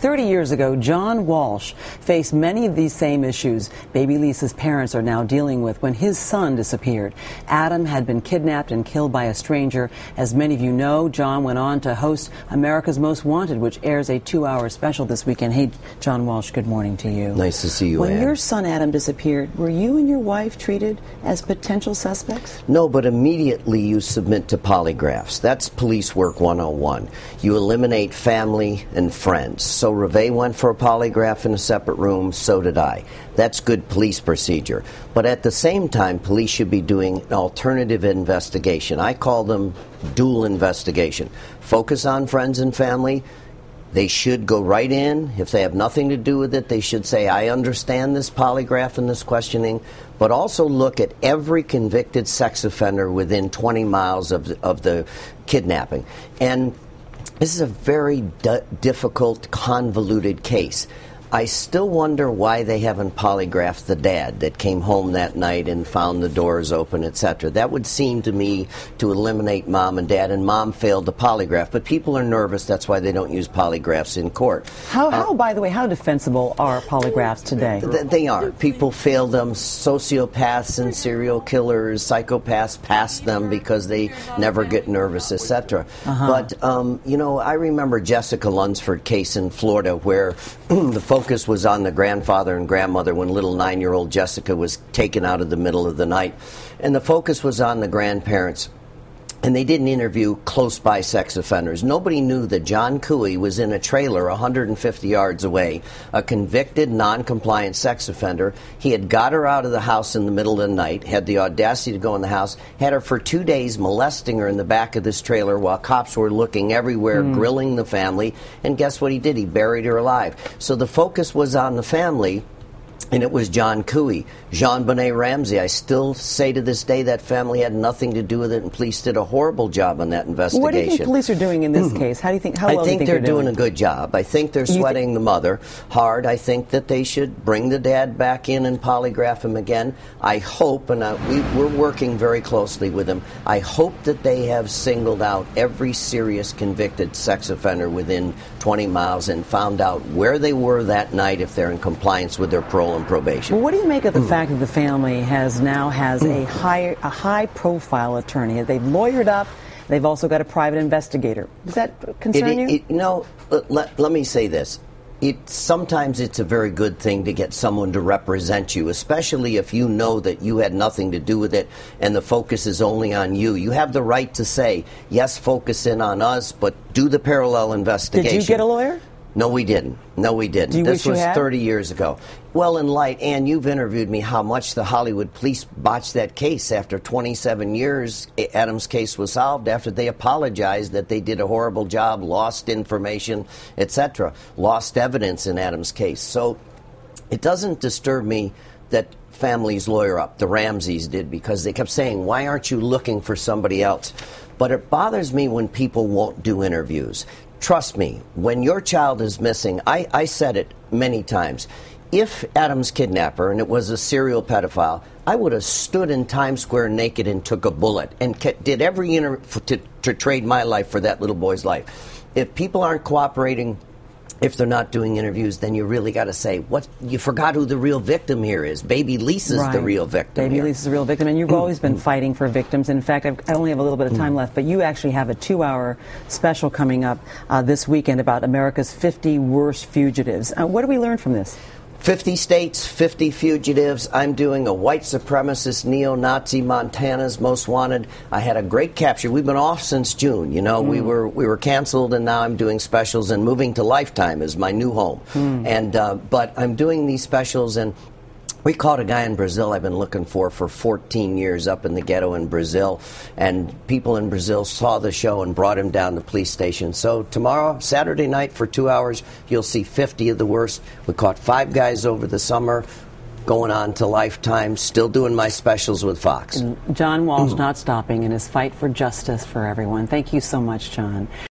30 years ago, John Walsh faced many of these same issues baby Lisa's parents are now dealing with when his son disappeared. Adam had been kidnapped and killed by a stranger. As many of you know, John went on to host America's Most Wanted, which airs a 2-hour special this weekend. Hey, John Walsh, good morning to you. Nice to see you, When Ann. your son Adam disappeared, were you and your wife treated as potential suspects? No, but immediately you submit to polygraphs. That's police work 101. You eliminate family and friends. So Reve went for a polygraph in a separate room, so did I. That's good police procedure. But at the same time, police should be doing an alternative investigation. I call them dual investigation. Focus on friends and family. They should go right in. If they have nothing to do with it, they should say, I understand this polygraph and this questioning, but also look at every convicted sex offender within 20 miles of the kidnapping. And this is a very difficult, convoluted case. I still wonder why they haven't polygraphed the dad that came home that night and found the doors open, etc. That would seem to me to eliminate mom and dad, and mom failed the polygraph. But people are nervous. That's why they don't use polygraphs in court. By the way, how defensible are polygraphs today? They aren't. People fail them. Sociopaths and serial killers, psychopaths pass them because they never get nervous, etc. But, I remember Jessica Lunsford case in Florida where the focus was on the grandfather and grandmother when little 9-year-old Jessica was taken out of the middle of the night. And the focus was on the grandparents. And they didn't interview close-by sex offenders. Nobody knew that John Cooey was in a trailer 150 yards away, a convicted, non-compliant sex offender. He had got her out of the house in the middle of the night, had the audacity to go in the house, had her for 2 days molesting her in the back of this trailer while cops were looking everywhere, grilling the family. And guess what he did? He buried her alive. So the focus was on the family. And it was John Cooey. Jean-Benet Ramsey, I still say to this day that family had nothing to do with it, and police did a horrible job on that investigation. What do you think police are doing in this case? How well do you think they're doing a good job. I think they're sweating the mother hard. I think that they should bring the dad back in and polygraph him again. I hope, and we're working very closely with them, I hope that they have singled out every serious convicted sex offender within 20 miles and found out where they were that night if they're in compliance with their parole and probation. Well, what do you make of the fact that the family has a high-profile attorney? They've lawyered up. They've also got a private investigator. Does that concern you? Let me say this. Sometimes it's a very good thing to get someone to represent you, especially if you know that you had nothing to do with it and the focus is only on you. You have the right to say, yes, focus in on us, but do the parallel investigation. Did you get a lawyer? No, we didn't. This was 30 years ago. Well, in light, Ann, you've interviewed me how much the Hollywood police botched that case. After 27 years, Adam's case was solved after they apologized that they did a horrible job, lost information, etc., lost evidence in Adam's case. So it doesn't disturb me that families lawyer up. The Ramseys did, because they kept saying, why aren't you looking for somebody else? But it bothers me when people won't do interviews. Trust me, when your child is missing, I said it many times, if Adam's kidnapper, and it was a serial pedophile, I would have stood in Times Square naked and took a bullet and did every to trade my life for that little boy's life. If people aren't cooperating, if they're not doing interviews, then you really got to say, you forgot who the real victim here is. Baby Lisa's the real victim. Baby Lisa's the real victim, and you've always been fighting for victims. In fact, I only have a little bit of time left, but you actually have a 2-hour special coming up this weekend about America's 50 worst fugitives. What do we learn from this? 50 states, 50 fugitives. I'm doing a white supremacist neo-Nazi Montana's Most Wanted. I had a great capture. We've been off since June. We were canceled, and now I'm doing specials, and moving to Lifetime is my new home. But I'm doing these specials, and we caught a guy in Brazil I've been looking for 14 years up in the ghetto in Brazil, and people in Brazil saw the show and brought him down to the police station. So tomorrow, Saturday night, for 2 hours, you'll see 50 of the worst. We caught 5 guys over the summer, going on to Lifetime, still doing my specials with Fox. John Walsh not stopping in his fight for justice for everyone. Thank you so much, John.